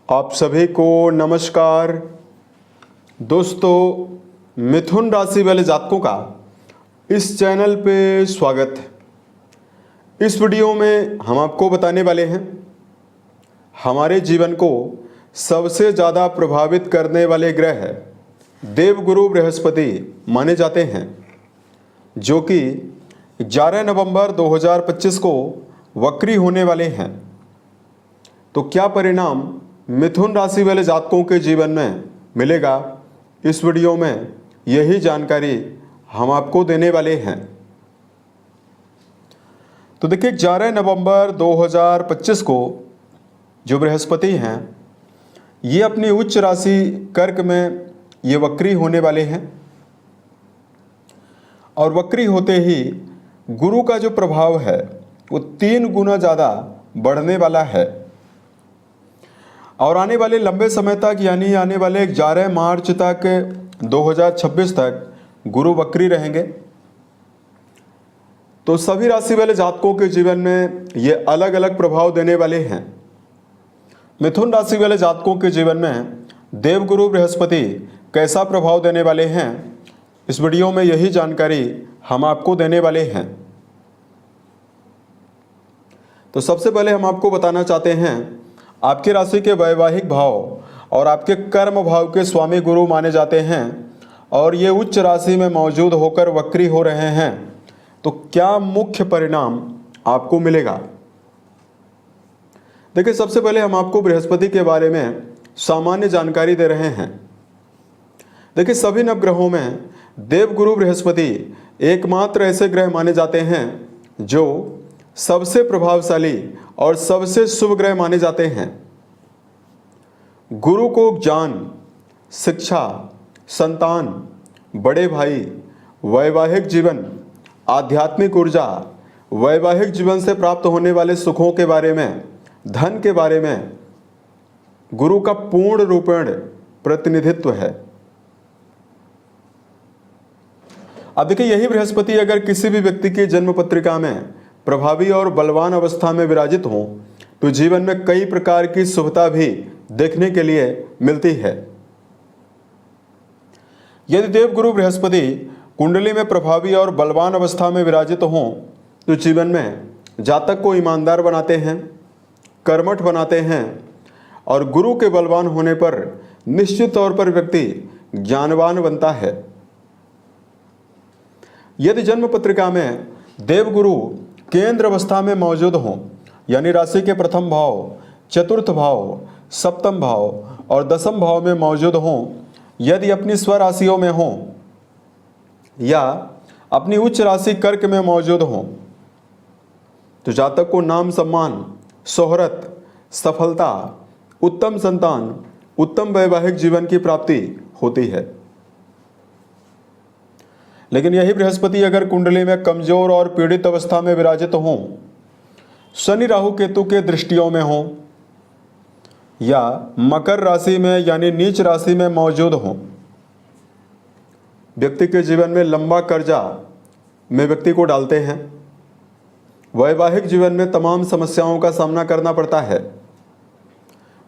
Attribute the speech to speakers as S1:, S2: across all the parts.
S1: आप सभी को नमस्कार। दोस्तों, मिथुन राशि वाले जातकों का इस चैनल पे स्वागत है। इस वीडियो में हम आपको बताने वाले हैं हमारे जीवन को सबसे ज़्यादा प्रभावित करने वाले ग्रह देवगुरु बृहस्पति माने जाते हैं, जो कि 11 नवंबर 2025 को वक्री होने वाले हैं। तो क्या परिणाम मिथुन राशि वाले जातकों के जीवन में मिलेगा, इस वीडियो में यही जानकारी हम आपको देने वाले हैं। तो देखिए, 11 नवंबर 2025 को जो बृहस्पति हैं, ये अपनी उच्च राशि कर्क में ये वक्री होने वाले हैं और वक्री होते ही गुरु का जो प्रभाव है वो 3 गुना ज़्यादा बढ़ने वाला है और आने वाले लंबे समय तक, यानी आने वाले 11 मार्च तक 2026 तक गुरु वक्री रहेंगे। तो सभी राशि वाले जातकों के जीवन में ये अलग अलग प्रभाव देने वाले हैं। मिथुन राशि वाले जातकों के जीवन में देवगुरु बृहस्पति कैसा प्रभाव देने वाले हैं, इस वीडियो में यही जानकारी हम आपको देने वाले हैं। तो सबसे पहले हम आपको बताना चाहते हैं, आपकी राशि के वैवाहिक भाव और आपके कर्म भाव के स्वामी गुरु माने जाते हैं और ये उच्च राशि में मौजूद होकर वक्री हो रहे हैं। तो क्या मुख्य परिणाम आपको मिलेगा? देखिए, सबसे पहले हम आपको बृहस्पति के बारे में सामान्य जानकारी दे रहे हैं। देखिए, सभी नवग्रहों में देवगुरु बृहस्पति एकमात्र ऐसे ग्रह माने जाते हैं जो सबसे प्रभावशाली और सबसे शुभ ग्रह माने जाते हैं। गुरु को ज्ञान, शिक्षा, संतान, बड़े भाई, वैवाहिक जीवन, आध्यात्मिक ऊर्जा, वैवाहिक जीवन से प्राप्त होने वाले सुखों के बारे में, धन के बारे में गुरु का पूर्ण रूपेण प्रतिनिधित्व है। अब देखिए, यही बृहस्पति अगर किसी भी व्यक्ति की जन्म पत्रिका में प्रभावी और बलवान अवस्था में विराजित हो तो जीवन में कई प्रकार की शुभता भी देखने के लिए मिलती है। यदि देवगुरु बृहस्पति कुंडली में प्रभावी और बलवान अवस्था में विराजित हो तो जीवन में जातक को ईमानदार बनाते हैं, कर्मठ बनाते हैं और गुरु के बलवान होने पर निश्चित तौर पर व्यक्ति ज्ञानवान बनता है। यदि जन्म पत्रिका में देवगुरु केंद्र अवस्था में मौजूद हों, यानी राशि के प्रथम भाव, चतुर्थ भाव, सप्तम भाव और दसम भाव में मौजूद हों, यदि अपनी स्वराशियों में हों या अपनी उच्च राशि कर्क में मौजूद हों, तो जातक को नाम, सम्मान, शोहरत, सफलता, उत्तम संतान, उत्तम वैवाहिक जीवन की प्राप्ति होती है। लेकिन यही बृहस्पति अगर कुंडली में कमजोर और पीड़ित अवस्था में विराजित हों, शनि राहु केतु के दृष्टियों में हों या मकर राशि में यानी नीच राशि में मौजूद हों, व्यक्ति के जीवन में लंबा कर्जा में व्यक्ति को डालते हैं। वैवाहिक जीवन में तमाम समस्याओं का सामना करना पड़ता है।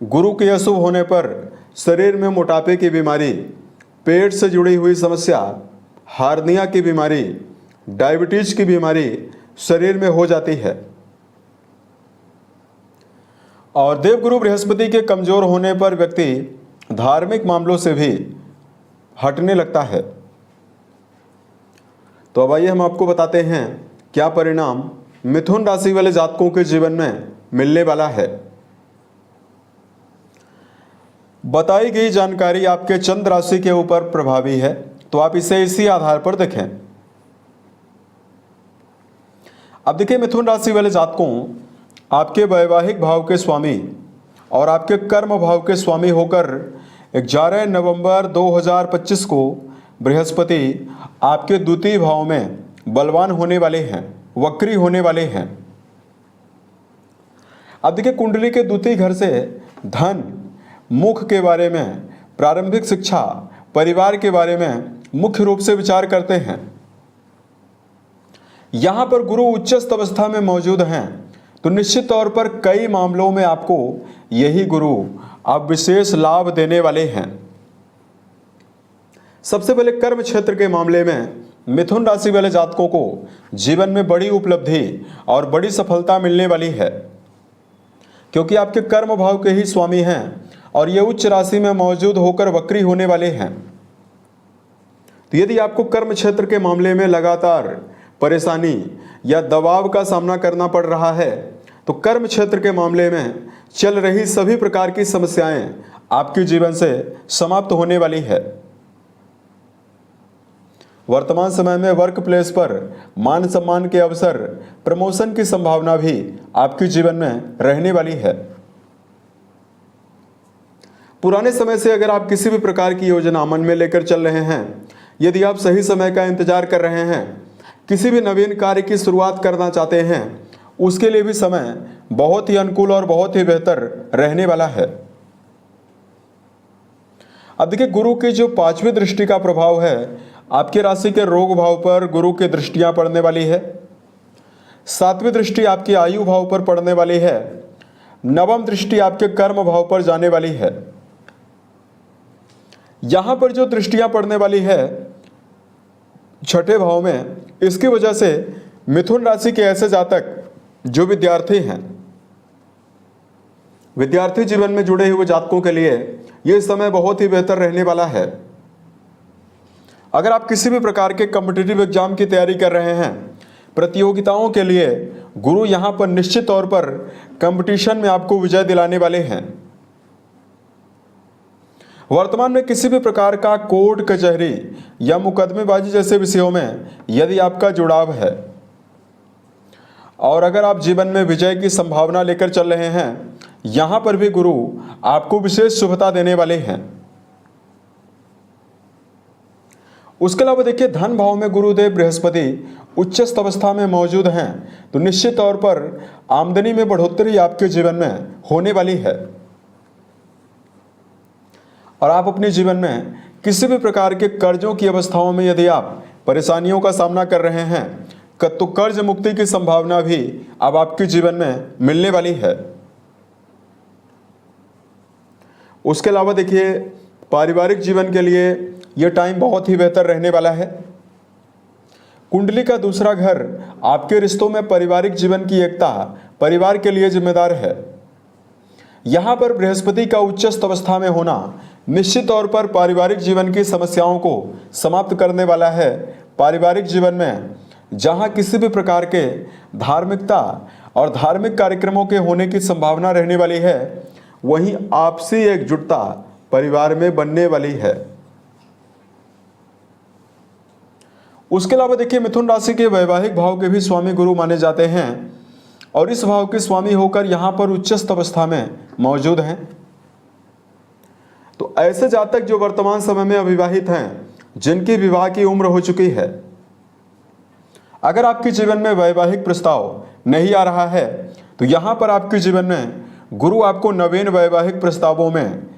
S1: गुरु के अशुभ होने पर शरीर में मोटापे की बीमारी, पेट से जुड़ी हुई समस्या, हार्निया की बीमारी, डायबिटीज की बीमारी शरीर में हो जाती है। और देवगुरु बृहस्पति के कमजोर होने पर व्यक्ति धार्मिक मामलों से भी हटने लगता है। तो अब आइए हम आपको बताते हैं क्या परिणाम मिथुन राशि वाले जातकों के जीवन में मिलने वाला है। बताई गई जानकारी आपके चंद्र राशि के ऊपर प्रभावी है, तो आप इसे इसी आधार पर देखें। अब देखिए, मिथुन राशि वाले जातकों, आपके वैवाहिक भाव के स्वामी और आपके कर्म भाव के स्वामी होकर 11 नवंबर 2025 को बृहस्पति आपके द्वितीय भाव में बलवान होने वाले हैं, वक्री होने वाले हैं। अब देखिए, कुंडली के द्वितीय घर से धन, मुख के बारे में, प्रारंभिक शिक्षा, परिवार के बारे में मुख्य रूप से विचार करते हैं। यहां पर गुरु उच्चस्थ अवस्था में मौजूद हैं तो निश्चित तौर पर कई मामलों में आपको यही गुरु अब विशेष लाभ देने वाले हैं। सबसे पहले कर्म क्षेत्र के मामले में मिथुन राशि वाले जातकों को जीवन में बड़ी उपलब्धि और बड़ी सफलता मिलने वाली है, क्योंकि आपके कर्म भाव के ही स्वामी हैं और ये उच्च राशि में मौजूद होकर वक्री होने वाले हैं। तो यदि आपको कर्म क्षेत्र के मामले में लगातार परेशानी या दबाव का सामना करना पड़ रहा है, तो कर्म क्षेत्र के मामले में चल रही सभी प्रकार की समस्याएं आपके जीवन से समाप्त होने वाली है। वर्तमान समय में वर्क प्लेस पर मान सम्मान के अवसर, प्रमोशन की संभावना भी आपके जीवन में रहने वाली है। पुराने समय से अगर आप किसी भी प्रकार की योजना मन में लेकर चल रहे हैं, यदि आप सही समय का इंतजार कर रहे हैं, किसी भी नवीन कार्य की शुरुआत करना चाहते हैं, उसके लिए भी समय बहुत ही अनुकूल और बहुत ही बेहतर रहने वाला है। अब देखिए, गुरु की जो 5वीं दृष्टि का प्रभाव है आपके राशि के रोग भाव पर गुरु की दृष्टियां पड़ने वाली है। 7वीं दृष्टि आपकी आयु भाव पर पड़ने वाली है। 9वीं दृष्टि आपके कर्म भाव पर जाने वाली है। यहां पर जो दृष्टियां पड़ने वाली है 6ठे भाव में, इसकी वजह से मिथुन राशि के ऐसे जातक जो विद्यार्थी हैं, विद्यार्थी जीवन में जुड़े हुए जातकों के लिए यह समय बहुत ही बेहतर रहने वाला है। अगर आप किसी भी प्रकार के कॉम्पिटिटिव एग्जाम की तैयारी कर रहे हैं, प्रतियोगिताओं के लिए गुरु यहां पर निश्चित तौर पर कंपटीशन में आपको विजय दिलाने वाले हैं। वर्तमान में किसी भी प्रकार का कोर्ट कचहरी या मुकदमेबाजी जैसे विषयों में यदि आपका जुड़ाव है और अगर आप जीवन में विजय की संभावना लेकर चल रहे हैं, यहां पर भी गुरु आपको विशेष शुभता देने वाले हैं। उसके अलावा देखिए, धन भाव में गुरुदेव बृहस्पति उच्चस्थ अवस्था में मौजूद हैं, तो निश्चित तौर पर आमदनी में बढ़ोतरी आपके जीवन में होने वाली है और आप अपने जीवन में किसी भी प्रकार के कर्जों की अवस्थाओं में यदि आप परेशानियों का सामना कर रहे हैं, तो कर्ज मुक्ति की संभावना भी अब आपके जीवन में मिलने वाली है। उसके अलावा देखिए, पारिवारिक जीवन के लिए यह टाइम बहुत ही बेहतर रहने वाला है। कुंडली का दूसरा घर आपके रिश्तों में पारिवारिक जीवन की एकता, परिवार के लिए जिम्मेदार है। यहां पर बृहस्पति का उच्चस्थ अवस्था में होना निश्चित तौर पर पारिवारिक जीवन की समस्याओं को समाप्त करने वाला है। पारिवारिक जीवन में जहां किसी भी प्रकार के धार्मिकता और धार्मिक कार्यक्रमों के होने की संभावना रहने वाली है, वहीं आपसी एकजुटता परिवार में बनने वाली है। उसके अलावा देखिए, मिथुन राशि के वैवाहिक भाव के भी स्वामी गुरु माने जाते हैं और इस भाव के स्वामी होकर यहां पर उच्चस्थ अवस्था में मौजूद हैं। तो ऐसे जातक जो वर्तमान समय में अविवाहित हैं, जिनकी विवाह की उम्र हो चुकी है, अगर आपके जीवन में वैवाहिक प्रस्ताव नहीं आ रहा है, तो यहां पर आपके जीवन में गुरु आपको नवीन वैवाहिक प्रस्तावों में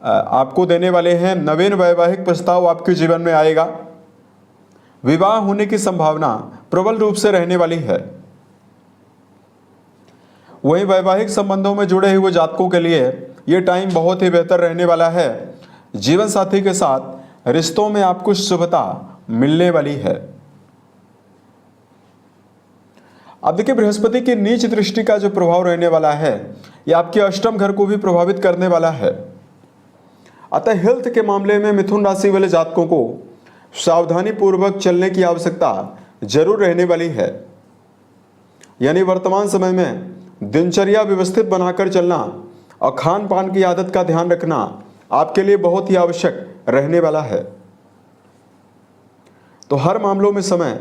S1: आपको देने वाले हैं। नवीन वैवाहिक प्रस्ताव आपके जीवन में आएगा। विवाह होने की संभावना प्रबल रूप से रहने वाली है। वहीं वैवाहिक संबंधों में जुड़े हुए जातकों के लिए यह टाइम बहुत ही बेहतर रहने वाला है। जीवन साथी के साथ रिश्तों में आपको शुभता मिलने वाली है। अब देखिए, बृहस्पति की नीच दृष्टि का जो प्रभाव रहने वाला है, यह आपके अष्टम घर को भी प्रभावित करने वाला है। अतः हेल्थ के मामले में मिथुन राशि वाले जातकों को सावधानी पूर्वक चलने की आवश्यकता जरूर रहने वाली है। यानी वर्तमान समय में दिनचर्या व्यवस्थित बनाकर चलना और खान पान की आदत का ध्यान रखना आपके लिए बहुत ही आवश्यक रहने वाला है। तो हर मामलों में समय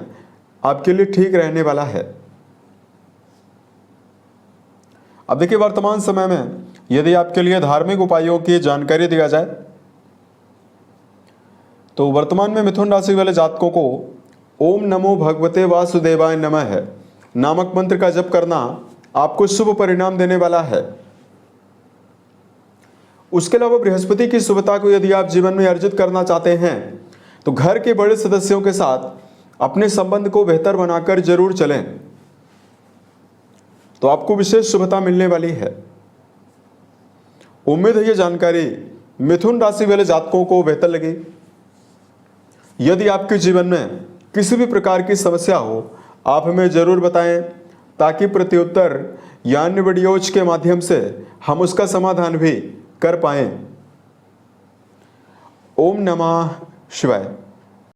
S1: आपके लिए ठीक रहने वाला है। अब देखिए, वर्तमान समय में यदि आपके लिए धार्मिक उपायों की जानकारी दिया जाए, तो वर्तमान में मिथुन राशि वाले जातकों को ओम नमो भगवते वासुदेवाय नमः नामक मंत्र का जप करना आपको शुभ परिणाम देने वाला है। उसके अलावा बृहस्पति की शुभता को यदि आप जीवन में अर्जित करना चाहते हैं, तो घर के बड़े सदस्यों के साथ अपने संबंध को बेहतर बनाकर जरूर चलें, तो आपको विशेष शुभता मिलने वाली है। उम्मीद है ये जानकारी मिथुन राशि वाले जातकों को बेहतर लगी। यदि आपके जीवन में किसी भी प्रकार की समस्या हो आप हमें ज़रूर बताएं, ताकि प्रत्युत्तर या अन्य वीडियोज के माध्यम से हम उसका समाधान भी कर पाएं। ओम नमः शिवाय।